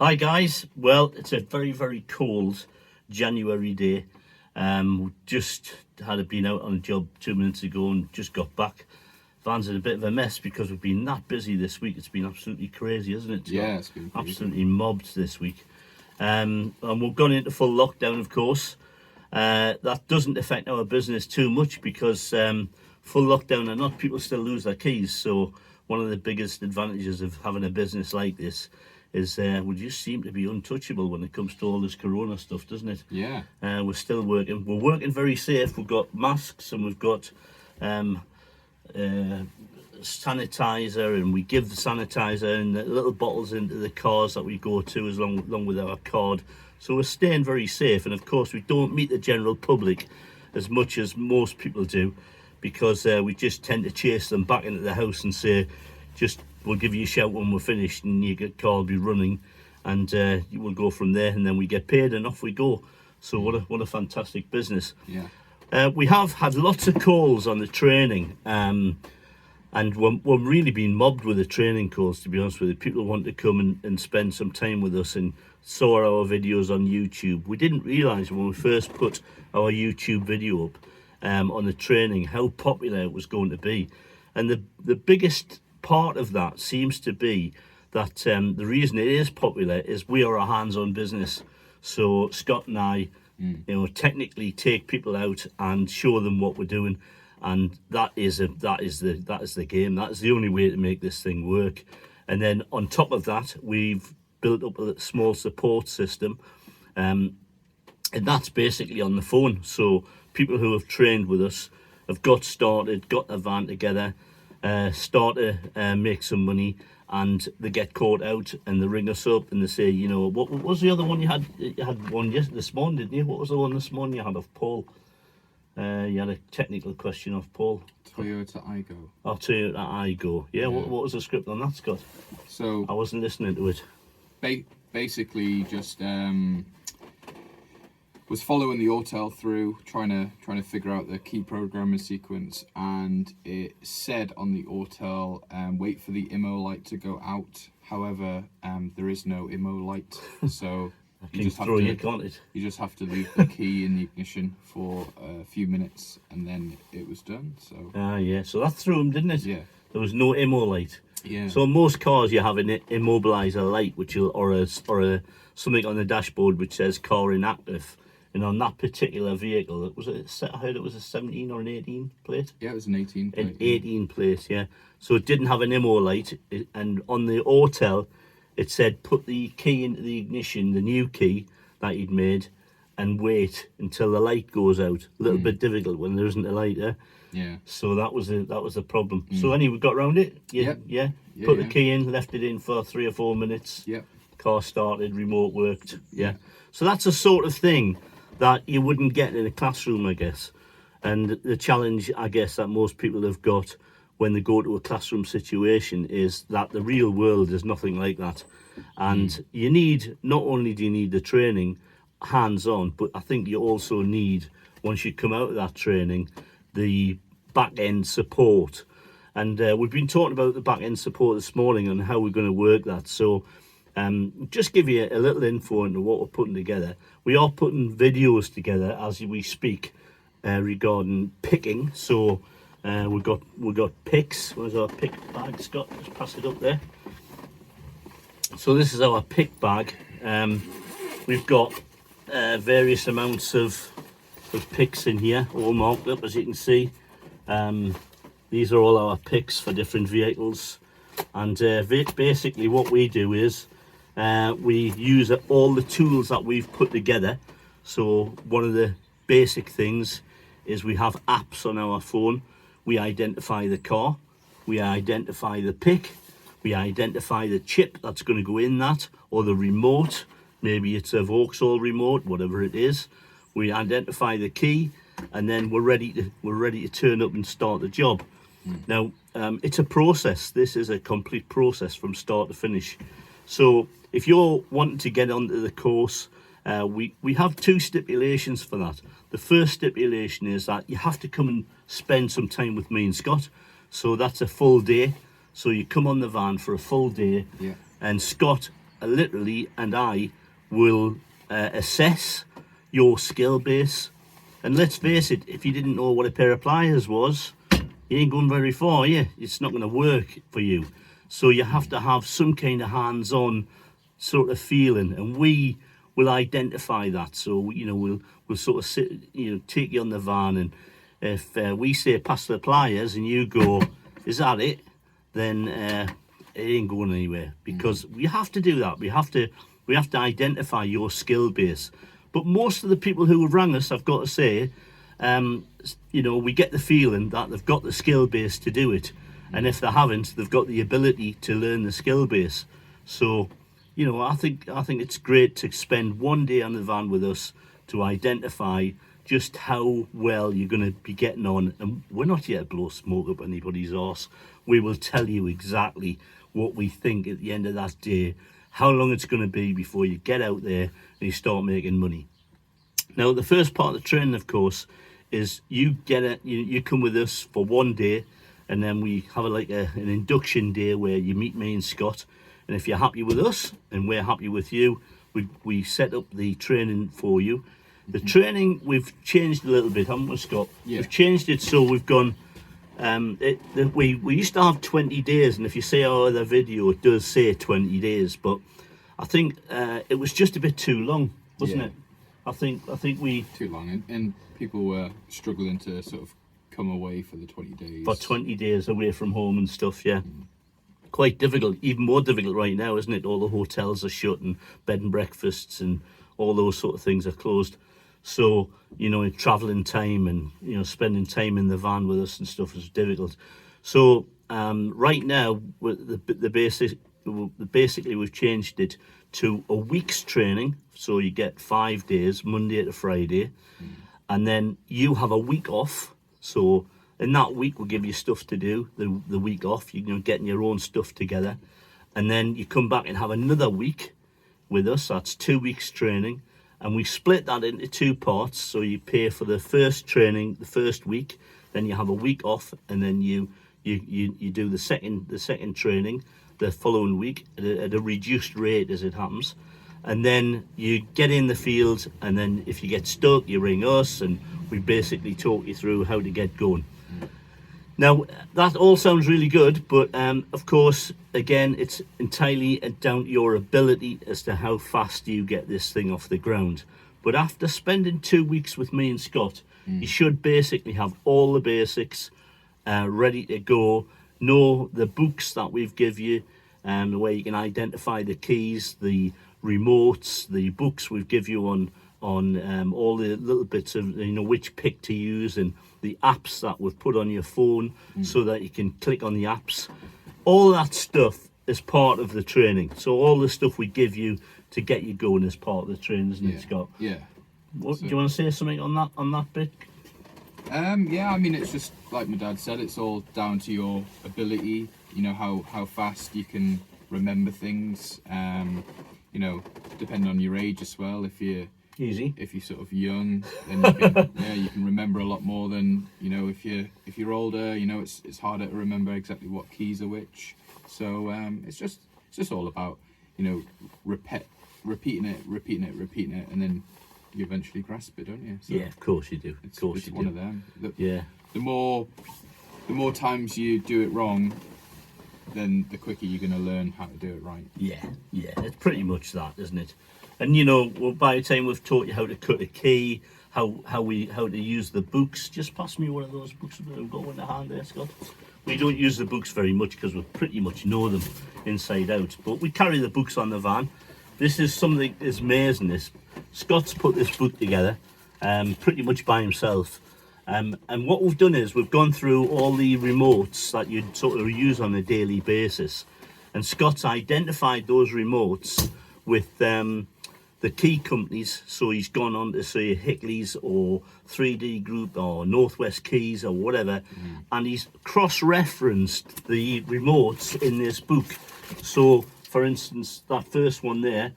Hi guys, well it's a very very cold January day. We just had been out on a job 2 minutes ago and just got back. Van's in a bit of a mess because we've been that busy this week. It's been absolutely crazy, hasn't it, Scott? Yeah, it's been crazy. Absolutely mobbed this week. And we've gone into full lockdown, of course. That doesn't affect our business too much because full lockdown or not, people still lose their keys. So one of the biggest advantages of having a business like this is we just seem to be untouchable when it comes to all this corona stuff, doesn't it? Yeah. We're still working. We're working very safe. We've got masks and we've got sanitizer, and we give the sanitizer in the little bottles into the cars that we go to along with our card. So we're staying very safe, and of course we don't meet the general public as much as most people do, because we just tend to chase them back into the house and say, just we'll give you a shout when we're finished, and your car will be running, and you will go from there, and then we get paid and off we go. So what a fantastic business. Yeah. We have had lots of calls on the training, and we're really being mobbed with the training calls, to be honest with you. People want to come and spend some time with us and saw our videos on YouTube. We didn't realise when we first put our YouTube video up on the training how popular it was going to be. And the biggest part of that seems to be that the reason it is popular is we are a hands-on business. So Scott and I, technically take people out and show them what we're doing, and that is the game. That is the only way to make this thing work. And then on top of that, we've built up a small support system, and that's basically on the phone. So people who have trained with us have got started, got their van together, start to make some money, and they get caught out and they ring us up and they say, what was the other one you had? You had one this morning, didn't you? What was the one this morning you had off Paul? You had a technical question off Paul. Toyota Igo. Oh, Toyota Igo. Yeah. What was the script on that, Scott? So I wasn't listening to it. Basically, just was following the autel through, trying to figure out the key programming sequence, and it said on the autel, wait for the IMO light to go out. However, there is no IMO light, so you just have to leave the key in the ignition for a few minutes, and then it was done. So yeah. So that threw him, didn't it? Yeah. There was no IMO light. Yeah. So most cars you have an immobilizer light, or a something on the dashboard which says car inactive. And on that particular vehicle, I heard it was a 17 or an 18 plate. Yeah, it was an 18 plate. An 18 plate, yeah. So it didn't have an IMO light, and on the autel, it said put the key into the ignition, the new key that he'd made, and wait until the light goes out. A little bit difficult when there isn't a light there. Yeah. So that was the problem. So anyway, we got around it. Yeah. Put the key in, left it in for 3 or 4 minutes. Yeah. Car started, remote worked. Yeah. So that's a sort of thing that you wouldn't get in a classroom, I guess. And the challenge, I guess, that most people have got when they go to a classroom situation is that the real world is nothing like that. And you need, not only do you need the training hands-on, but I think you also need, once you come out of that training, the back-end support. And we've been talking about the back-end support this morning and how we're going to work that. So just give you a little info into what we're putting together. We are putting videos together as we speak regarding picking. So we've got picks. Where's our pick bag, Scott? Just pass it up there. So this is our pick bag. We've got various amounts of picks in here, all marked up, as you can see. These are all our picks for different vehicles, and basically what we do is we use all the tools that we've put together. So one of the basic things is we have apps on our phone. We identify the car, we identify the pick, we identify the chip that's going to go in that, or the remote. Maybe it's a Vauxhall remote, whatever it is. We identify the key, and then we're ready to turn up and start the job. Now it's a process. This is a complete process from start to finish. So if you're wanting to get onto the course, we have 2 stipulations for that. The first stipulation is that you have to come and spend some time with me and Scott. So that's a full day. So you come on the van for a full day, Yeah. and Scott literally, and I will assess your skill base. And let's face it, if you didn't know what a pair of pliers was, you ain't going very far, yeah. It's not going to work for you. So you have to have some kind of hands-on sort of feeling, and we will identify that. So we'll sort of sit, take you on the van, and if we say pass the pliers and you go, is that it? Then it ain't going anywhere, because we have to do that. We have to identify your skill base. But most of the people who have rang us, I've got to say, we get the feeling that they've got the skill base to do it, and if they haven't, they've got the ability to learn the skill base. So, I think it's great to spend one day on the van with us to identify just how well you're going to be getting on. And we're not here to blow smoke up anybody's arse. We will tell you exactly what we think at the end of that day, how long it's going to be before you get out there and you start making money. Now, the first part of the training, of course, is you come with us for one day, and then we have an induction day where you meet me and Scott. And if you're happy with us and we're happy with you, we set up the training for you. The training, we've changed a little bit, haven't we, Scott? Yeah. We've changed it, so we've gone. We used to have 20 days, and if you see our other video, it does say 20 days, but I think it was just a bit too long, wasn't it? I think we too long, and people were struggling to sort of come away for the 20 days. For 20 days away from home and stuff, yeah. Quite difficult, even more difficult right now, isn't it? All the hotels are shut, and bed and breakfasts and all those sort of things are closed. So, travelling time and, spending time in the van with us and stuff is difficult. So, right now, basically we've changed it to a week's training. So you get 5 days, Monday to Friday, and then you have a week off. So in that week, we'll give you stuff to do, the week off, getting your own stuff together. And then you come back and have another week with us. That's 2 weeks training. And we split that into 2 parts. So you pay for the first training, the first week, then you have a week off, and then you do the second training the following week at a reduced rate as it happens. And then you get in the field, and then if you get stuck, you ring us, and we basically talk you through how to get going. Now, that all sounds really good, but of course, again, it's entirely down to your ability as to how fast you get this thing off the ground. But after spending 2 weeks with me and Scott, you should basically have all the basics ready to go. Know the books that we've give you, where you can identify the keys, the remotes, the books we've give you on all the little bits of which pick to use, and the apps that we've put on your phone so that you can click on the apps. All that stuff is part of the training. So all the stuff we give you to get you going is part of the training, isn't it, Scott? Yeah. Do you want to say something on that bit? Yeah, I mean, it's just like my dad said, it's all down to your ability, how fast you can remember things, depending on your age as well. If you're sort of young, then you can remember a lot more than if you're older. It's harder to remember exactly what keys are which. So it's just all about repeating it, and then you eventually grasp it, don't you? So yeah, of course you do. It's one of them. The more times you do it wrong, then the quicker you're going to learn how to do it right. Yeah, it's pretty much that, isn't it? And by the time we've taught you how to cut a key, how to use the books. Just pass me one of those books that we've got in the hand there, Scott. We don't use the books very much because we pretty much know them inside out, but we carry the books on the van. This is something that's amazing. Scott's put this book together pretty much by himself. And what we've done is we've gone through all the remotes that you'd sort of use on a daily basis. And Scott's identified those remotes with the key companies. So he's gone on to say Hickley's or 3D Group or Northwest Keys or whatever. And he's cross-referenced the remotes in this book. So, for instance, that first one there,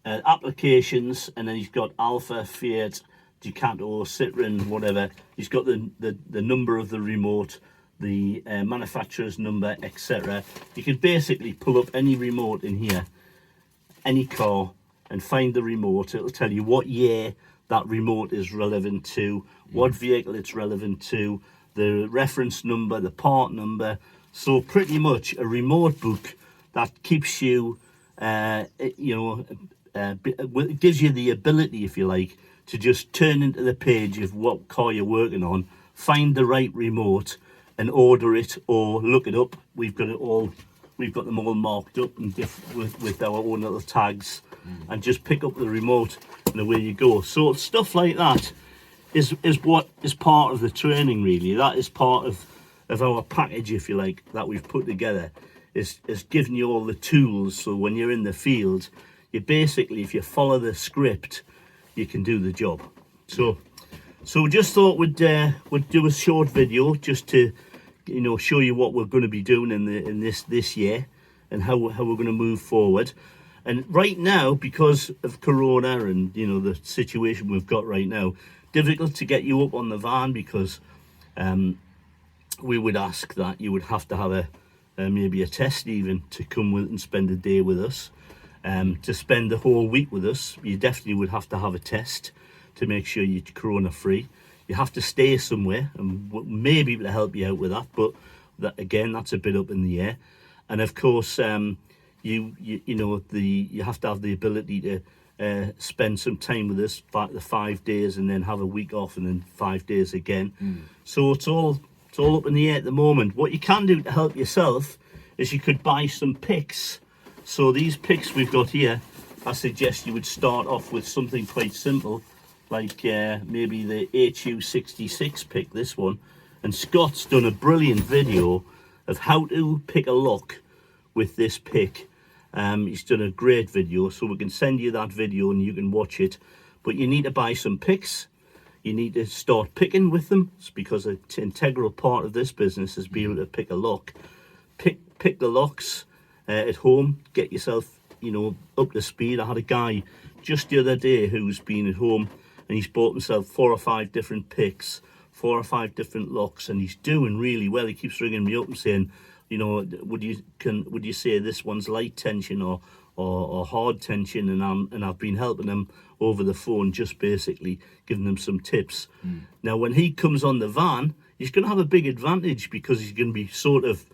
applications, and then he's got Alpha, Fiat, Ducato, Citroen, whatever. He's got the number of the remote, the manufacturer's number, etc. You can basically pull up any remote in here, any car, and find the remote. It'll tell you what year that remote is relevant to, what vehicle it's relevant to, the reference number, the part number. So pretty much a remote book that keeps you, gives you the ability, if you like, to just turn into the page of what car you're working on, find the right remote and order it or look it up. We've got them all marked up and with our own little tags, and just pick up the remote and away you go. So stuff like that is what is part of the training, really. That is part of our package, if you like, that we've put together, is giving you all the tools. So when you're in the field, you basically, if you follow the script, you can do the job. So we just thought we'd do a short video just to, show you what we're going to be doing in this year and how we're going to move forward. And right now, because of Corona and the situation we've got right now, difficult to get you up on the van, because we would ask that you would have to have maybe a test even to come with and spend a day with us. To spend the whole week with us, you definitely would have to have a test to make sure you're Corona free. You have to stay somewhere, and maybe to help you out with that, but that's a bit up in the air. And of course, you have to have the ability to spend some time with us, the 5 days, and then have a week off, and then 5 days again. So it's all up in the air at the moment. What you can do to help yourself is you could buy some picks. So these picks we've got here, I suggest you would start off with something quite simple, like maybe the HU66 pick, this one. And Scott's done a brilliant video of how to pick a lock with this pick. He's done a great video, so we can send you that video and you can watch it. But you need to buy some picks. You need to start picking with them. It's because an integral part of this business is being able to pick a lock. Pick the locks at home. Get yourself, up to speed. I had a guy just the other day who's been at home and he's bought himself 4 or 5 different picks, 4 or 5 different locks, and he's doing really well. He keeps ringing me up and saying, would you say this one's light tension or hard tension? And I've been helping him over the phone, just basically giving him some tips. Now, when he comes on the van, he's going to have a big advantage because he's going to be sort of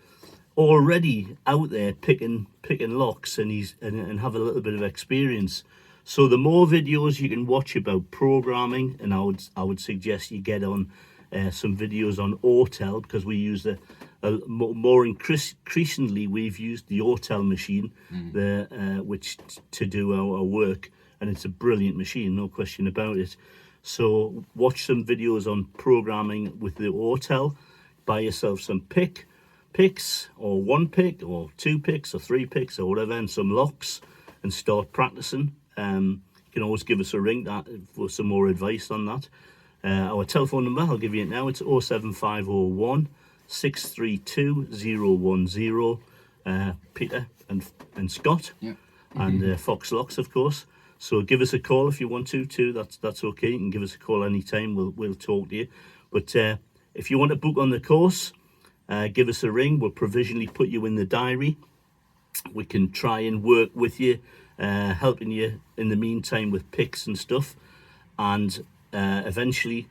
already out there picking locks, and and have a little bit of experience. So the more videos you can watch about programming, and I would suggest you get on some videos on Autel, because we use more increasingly we've used the Autel machine, which to do our work, and it's a brilliant machine, no question about it. So watch some videos on programming with the Autel, buy yourself some picks, or 1 pick or 2 picks or 3 picks or whatever, and some locks, and start practicing. You can always give us a ring for some more advice on that. Our telephone number, I'll give you it now, it's 07501 632 010. Peter and Scott, and Foxlocks, of course. So give us a call if you want to too. That's okay. You can give us a call anytime. We'll talk to you. But if you want to book on the course, give us a ring. We'll provisionally put you in the diary. We can try and work with you, helping you in the meantime with picks and stuff, and eventually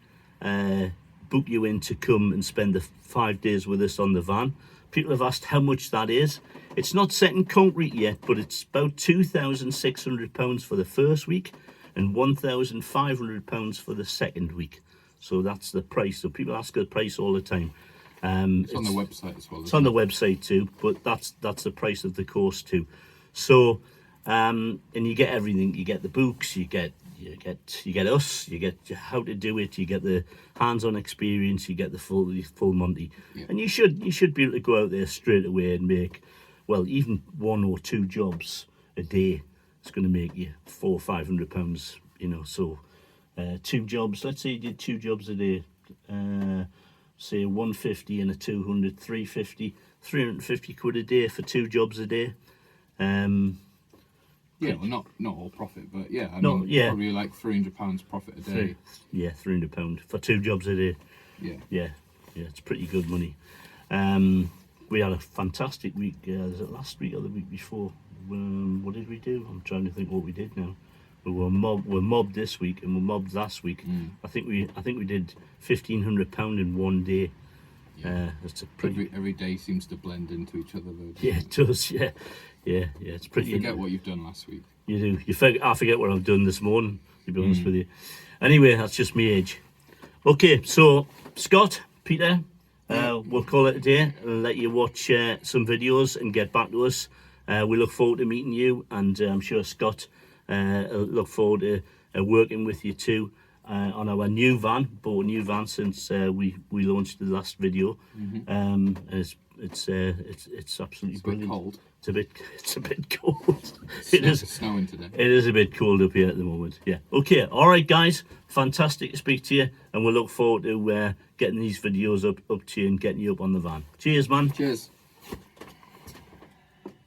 book you in to come and spend the 5 days with us on the van. People have asked how much that is. It's not set in concrete yet, but it's about £2,600 for the first week and £1,500 for the second week. So that's the price. So people ask the price all the time. It's on the website as well. It's on the website too, but that's the price of the course too. So and you get everything. You get the books, you get us, you get how to do it, you get the hands-on experience, you get the full Monty. And you should be able to go out there straight away and make, well, even 1 or 2 jobs a day. It's going to make you £400 or £500, So 2 jobs. Let's say you did 2 jobs a day. Say 150 and a 200, 350, 350 quid a day for 2 jobs a day. Well, not all profit, but probably like £300 profit a day. £300 for 2 jobs a day. Yeah, it's pretty good money. We had a fantastic week. Was it last week or the week before? What did we do? I'm trying to think what we did now. We're mobbed this week, and we're mobbed last week. I think we did £1,500 in one day. Yeah. It's a pretty. Every day seems to blend into each other, though. Yeah, it does. Yeah. It's pretty. You forget what you've done last week. You do. I forget what I've done this morning, to be honest with you. Anyway, that's just my age. Okay, so Scott, Peter, we'll call it a day and let you watch some videos and get back to us. We look forward to meeting you, and I'm sure Scott look forward to working with you too on our new van. Bought a new van since we launched the last video. And it's absolutely brilliant. Cold. It's a bit cold. It's snowing today. It is a bit cold up here at the moment. Yeah. Okay. All right, guys. Fantastic to speak to you, and we'll look forward to getting these videos up to you and getting you up on the van. Cheers, man. Cheers.